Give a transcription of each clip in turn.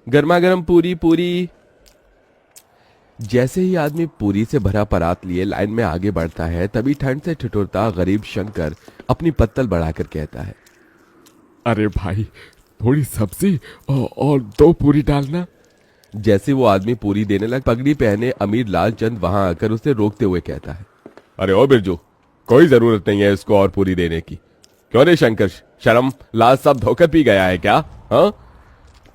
गर्मा गर्म पूरी पूरी। जैसे ही आदमी पूरी से भरा परात लिए लाइन में आगे बढ़ता है, तभी ठंड से ठिठुरता गरीब शंकर अपनी पत्तल बढ़ाकर कहता है, अरे भाई, थोड़ी सब्जी और 2 पूरी डालना। जैसे वो आदमी पूरी देने लग, पगड़ी पहने अमीर लालचंद वहां आकर उसे रोकते हुए कहता है, अरे ओ बिरजू, कोई जरूरत नहीं है इसको और पूरी देने की। क्यों रे शंकर, शर्म लाज सब धोकर पी गया है क्या? हाँ,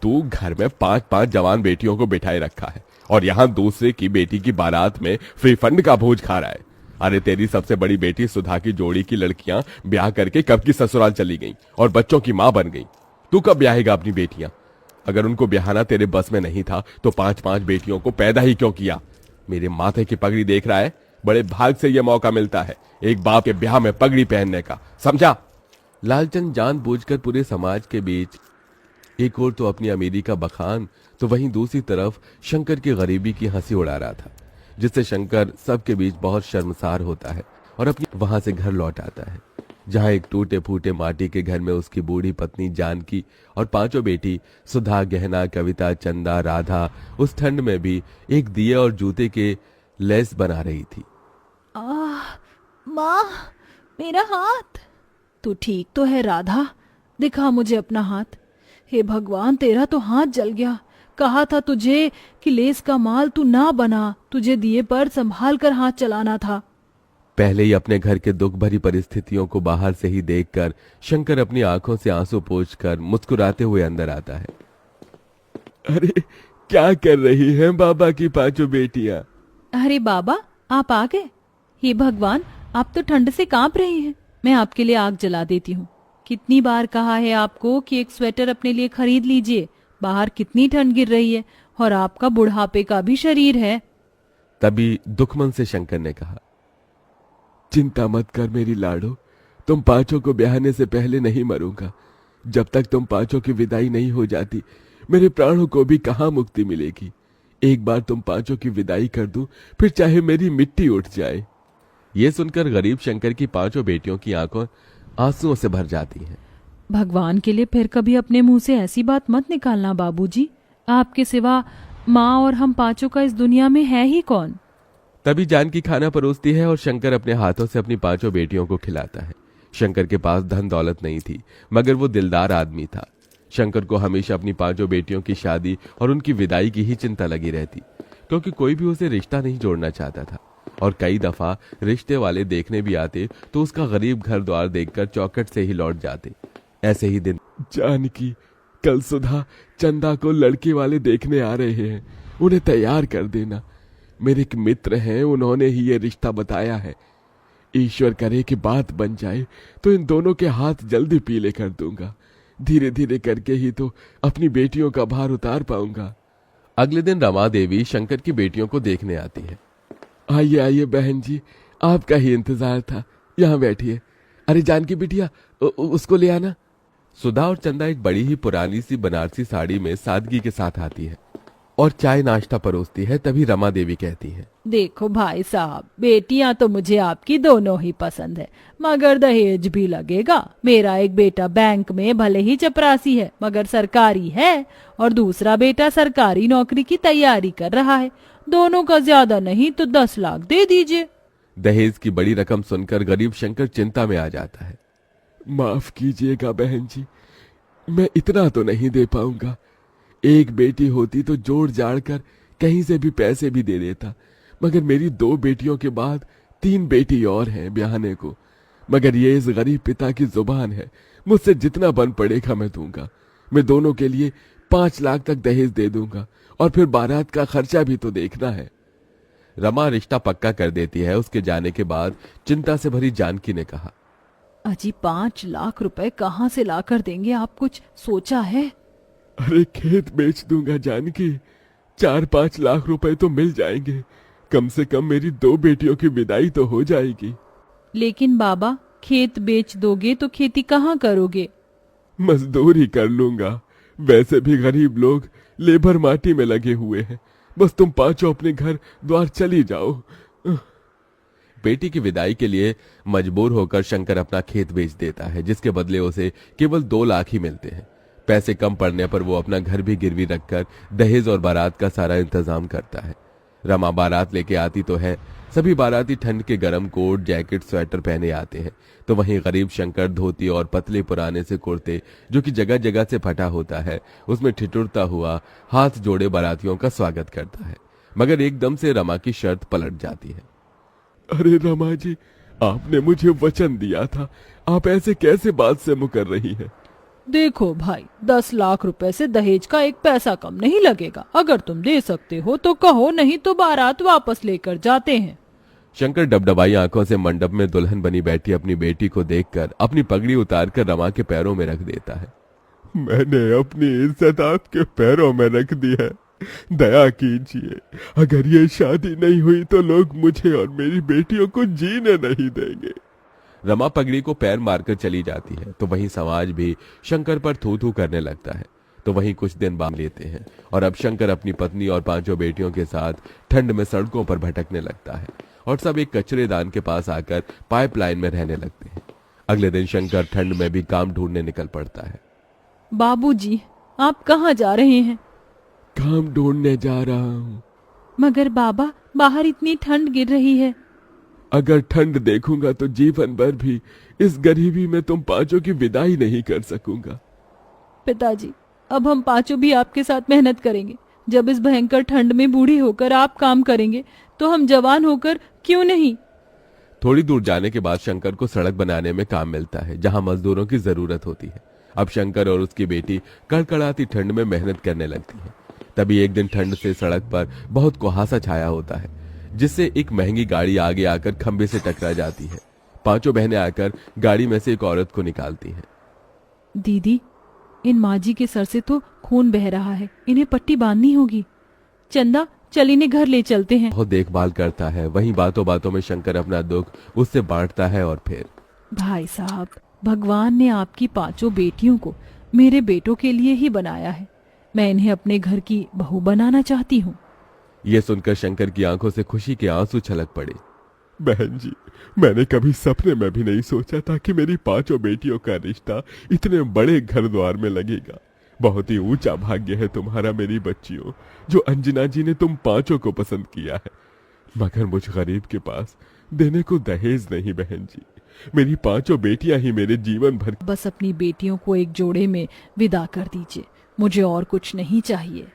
तू घर में 5-5 जवान बेटियों को बिठाए रखा है और यहाँ दूसरे की बेटी की बारात में फ्री फंड का भोज खा रहा है। अरे तेरी सबसे बड़ी बेटी सुधा की जोड़ी की लड़कियां ब्याह करके कब की ससुराल चली गईं और बच्चों की मां बन गईं। तू कब ब्याहेगा अपनी बेटियां? अगर उनको ब्याहना तेरे बस में नहीं था तो 5-5 बेटियों को पैदा ही क्यों किया? मेरे माथे की पगड़ी देख रहा है, बड़े भाग से यह मौका मिलता है एक बाप के ब्याह में पगड़ी पहनने का, समझा? लालचंद जानबूझकर पूरे समाज के बीच एक ओर तो अपनी अमीरी का बखान, तो वहीं दूसरी तरफ शंकर की गरीबी की हंसी उड़ा रहा था, जिससे शंकर सबके बीच बहुत शर्मसार होता है और अपनी वहां से घर लौट आता है, जहां एक टूटे फूटे माटी के घर में उसकी बूढ़ी पत्नी जानकी और 5 बेटी सुधा, गहना, कविता, चंदा, राधा उस ठंड में भी एक दिए और जूते के लेस बना रही थी। माँ, मेरा हाथ। तू ठीक तो है राधा? दिखा मुझे अपना हाथ। हे भगवान, तेरा तो हाथ जल गया। कहा था तुझे कि लेस का माल तू ना बना, तुझे दिए पर संभाल कर हाथ चलाना था। पहले ही अपने घर के दुख भरी परिस्थितियों को बाहर से ही देखकर शंकर अपनी आंखों से आंसू पोंछकर मुस्कुराते हुए अंदर आता है। अरे क्या कर रही हैं बाबा की 5 बेटियां? अरे बाबा, आप आ गए। हे भगवान, आप तो ठंड से कांप रही हैं। मैं आपके लिए आग जला देती हूँ। कितनी बार कहा है आपको कि एक स्वेटर अपने लिए खरीद लीजिए, बाहर कितनी ठंड गिर रही है और आपका बुढ़ापे का भी शरीर है। तभी दुखमन से शंकर ने कहा, चिंता मत कर मेरी लाडो, तुम 5 को ब्याहने से पहले नहीं मरूंगा। जब तक तुम 5 की विदाई नहीं हो जाती, मेरे प्राणों को भी कहाँ मुक्ति मिलेगी। एक बार तुम 5 की विदाई कर दूं, फिर चाहे मेरी मिट्टी उठ जाए। ये सुनकर गरीब शंकर की 5 बेटियों की आंखों आंसुओं से भर जाती हैं। भगवान के लिए फिर कभी अपने मुंह से ऐसी बात मत निकालना बाबूजी। आपके सिवा माँ और हम 5 का इस दुनिया में है ही कौन? तभी जानकी खाना परोसती है और शंकर अपने हाथों से अपनी 5 बेटियों को खिलाता है। शंकर के पास धन दौलत नहीं थी, मगर वो दिलदार आदमी था। शंकर को हमेशा अपनी 5 बेटियों की शादी और उनकी विदाई की ही चिंता लगी रहती, क्योंकि कोई भी उसे रिश्ता नहीं जोड़ना चाहता था। और कई दफा रिश्ते वाले देखने भी आते तो उसका गरीब घर द्वार देखकर चौखट से ही लौट जाते। ऐसे ही दिन। जानकी, कल सुधा चंदा को लड़के वाले देखने आ रहे हैं, उन्हें तैयार कर देना। मेरे एक मित्र हैं, उन्होंने ही ये रिश्ता बताया है। ईश्वर करे कि बात बन जाए तो इन दोनों के हाथ जल्दी पीले कर दूंगा। धीरे धीरे करके ही तो अपनी बेटियों का भार उतार पाऊंगा। अगले दिन रमा देवी शंकर की बेटियों को देखने आती है। आइए आइए बहन जी, आपका ही इंतजार था, यहाँ बैठिए। अरे जानकी बिटिया, उसको ले आना। सुधा और चंदा एक बड़ी ही पुरानी सी बनारसी साड़ी में सादगी के साथ आती है और चाय नाश्ता परोसती है। तभी रमा देवी कहती है, देखो भाई साहब, बेटियां तो मुझे आपकी दोनों ही पसंद है, मगर दहेज भी लगेगा। मेरा एक बेटा बैंक में भले ही चपरासी है मगर सरकारी है, और दूसरा बेटा सरकारी नौकरी की तैयारी कर रहा है। दोनों का ज्यादा नहीं तो 10 लाख दे दीजिए। दहेज की बड़ी रकम सुनकर गरीब शंकर चिंता में आ जाता है। माफ कीजिएगा बहन जी, मैं इतना तो नहीं दे पाऊंगा। एक बेटी होती तो जोड़ जाड़ कर कहीं से भी पैसे भी दे देता, मगर मेरी 2 बेटियों के बाद 3 बेटी और हैं ब्याहने को। मगर ये इस गरीब पिता की जुबान है, मुझसे जितना बन पड़ेगा मैं दूंगा। मैं दोनों के लिए 5 लाख तक दहेज दे दूंगा, और फिर बारात का खर्चा भी तो देखना है। रमा रिश्ता पक्का कर देती है। उसके जाने के बाद चिंता से भरी जानकी ने कहा, अजी 5 लाख रुपए कहाँ से लाकर देंगे आप, कुछ सोचा है? अरे खेत बेच दूंगा जानकी, 4-5 लाख रुपए तो मिल जाएंगे। कम से कम मेरी 2 बेटियों की विदाई तो हो जाएगी। लेकिन बाबा, खेत बेच दोगे तो खेती कहाँ करोगे? मजदूरी कर लूंगा। वैसे भी गरीब लोग लेबर माटी में लगे हुए हैं। बस तुम 5 अपने घर द्वार चली जाओ। बेटी की विदाई के लिए मजबूर होकर शंकर अपना खेत बेच देता है, जिसके बदले उसे केवल 2 लाख ही मिलते हैं। पैसे कम पड़ने पर वो अपना घर भी गिरवी रखकर दहेज और बारात का सारा इंतजाम करता है। रमा बारात लेके आती तो है। सभी बाराती ठंड के गर्म कोट, जैकेट, स्वेटर पहने आते हैं, तो वहीं गरीब शंकर धोती और पतले पुराने से कुर्ते जो कि जगह जगह से फटा होता है उसमें ठिठुरता हुआ हाथ जोड़े बारातियों का स्वागत करता है। मगर एकदम से रमा की शर्त पलट जाती है। अरे रमा जी, आपने मुझे वचन दिया था, आप ऐसे कैसे बात से मुकर रही हैं? देखो भाई, 10 लाख रुपए से दहेज का एक पैसा कम नहीं लगेगा। अगर तुम दे सकते हो तो कहो, नहीं तो बारात वापस लेकर जाते हैं। शंकर डबडबाई आंखों से मंडप में दुल्हन बनी बैठी अपनी बेटी को देखकर अपनी पगड़ी उतारकर रमा के पैरों में रख देता है। मैंने अपनी इज्जत आपके पैरों में रख दी है, दया कीजिए। अगर ये शादी नहीं हुई तो लोग मुझे और मेरी बेटियों को जीने नहीं देंगे। रमा पगड़ी को पैर मारकर चली जाती है, तो वहीं समाज भी शंकर पर थू थू करने लगता है। तो वहीं कुछ दिन बाद लेते हैं और अब शंकर अपनी पत्नी और 5 बेटियों के साथ ठंड में सड़कों पर भटकने लगता है और सब एक कचरेदान के पास आकर पाइपलाइन में रहने लगते हैं। अगले दिन शंकर ठंड में भी काम ढूंढने निकल पड़ता है। बाबूजी, आप कहाँ जा रहे हैं? काम ढूंढने जा रहा हूँ। मगर बाबा, बाहर इतनी ठंड गिर रही है। अगर ठंड देखूंगा तो जीवन भर भी इस गरीबी में तुम 5 की विदाई नहीं कर सकूंगा। पिताजी, अब हम 5 भी आपके साथ मेहनत करेंगे। जब इस भयंकर ठंड में बूढ़ी होकर आप काम करेंगे तो हम जवान होकर क्यों नहीं? थोड़ी दूर जाने के बाद शंकर को सड़क बनाने में काम मिलता है, जहां मजदूरों की जरूरत होती है। अब शंकर और उसकी बेटी कड़कड़ाती ठंड में मेहनत करने लगती है। तभी एक दिन ठंड से सड़क पर बहुत कुहासा छाया होता है, जिससे एक महंगी गाड़ी आगे आकर खंबे से टकरा जाती है। 5 बहनें आकर गाड़ी में से एक औरत को निकालती हैं। दीदी, इन माँ जी के सर से तो खून बह रहा है, इन्हें पट्टी बांधनी होगी। चंदा, चल इन्हें घर ले चलते हैं। बहुत देखभाल करता है। वहीं बातों बातों में शंकर अपना दुख उससे बांटता है और फिर, भाई साहब, भगवान ने आपकी 5 बेटियों को मेरे बेटों के लिए ही बनाया है। मैं इन्हें अपने घर की बहू बनाना चाहती हूँ। ये सुनकर शंकर की आंखों से खुशी के आंसू छलक पड़े। बहन जी, मैंने कभी सपने में भी नहीं सोचा था कि मेरी 5 बेटियों का रिश्ता इतने बड़े घर द्वार में लगेगा। बहुत ही ऊंचा भाग्य है तुम्हारा मेरी बच्चियों, जो अंजना जी ने तुम 5 को पसंद किया है। मगर मुझ गरीब के पास देने को दहेज नहीं बहन जी। मेरी 5 बेटियां ही मेरे जीवन भर। बस अपनी बेटियों को एक जोड़े में विदा कर दीजिए, मुझे और कुछ नहीं चाहिए।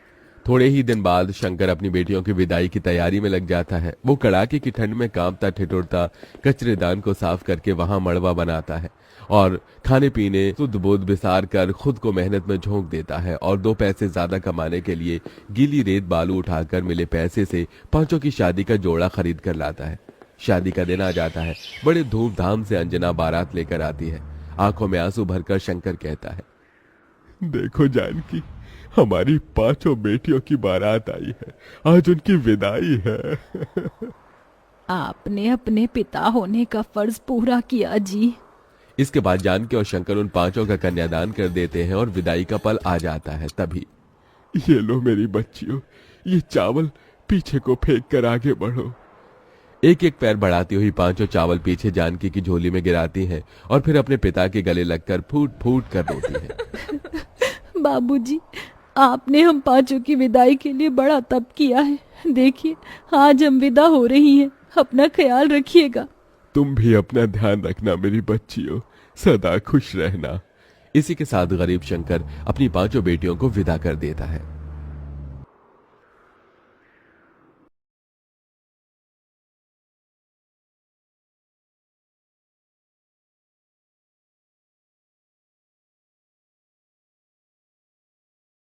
थोड़े ही दिन बाद शंकर अपनी बेटियों की विदाई की तैयारी में लग जाता है। वो कड़ाके की ठंड में कांपता ठिठुरता कचरेदान को साफ करके वहां मड़वा बनाता है और खाने पीने शुद्ध बोध बिसार कर खुद को मेहनत में झोंक देता है और 2 पैसे ज्यादा कमाने के लिए गीली रेत बालू उठाकर मिले पैसे से 5 की शादी का जोड़ा खरीद कर लाता है। शादी का दिन आ जाता है। बड़े धूमधाम से अंजना बारात लेकर आती है। आंखों में आंसू भरकर शंकर कहता है, देखो जानकी, हमारी 5 बेटियों की बारात आई है, आज उनकी विदाई है। आपने अपने पिता होने का फर्ज पूरा किया जी। इसके बाद जानकी और शंकर उन 5 का कन्यादान कर देते हैं और विदाई का पल आ जाता है। तभी, ये लो मेरी बच्चियों, ये चावल पीछे को फेंक कर आगे बढ़ो। एक एक पैर बढ़ाती हुई 5 चावल पीछे जानकी की झोली में गिराती हैं और फिर अपने पिता के गले लगकर फूट फूट कर रोती हैं। बाबूजी, आपने हम 5 की विदाई के लिए बड़ा तप किया है। देखिए, आज हम विदा हो रही हैं। अपना ख्याल रखिएगा। तुम भी अपना ध्यान रखना मेरी बच्चियों, सदा खुश रहना। इसी के साथ गरीब शंकर अपनी 5 बेटियों को विदा कर देता है।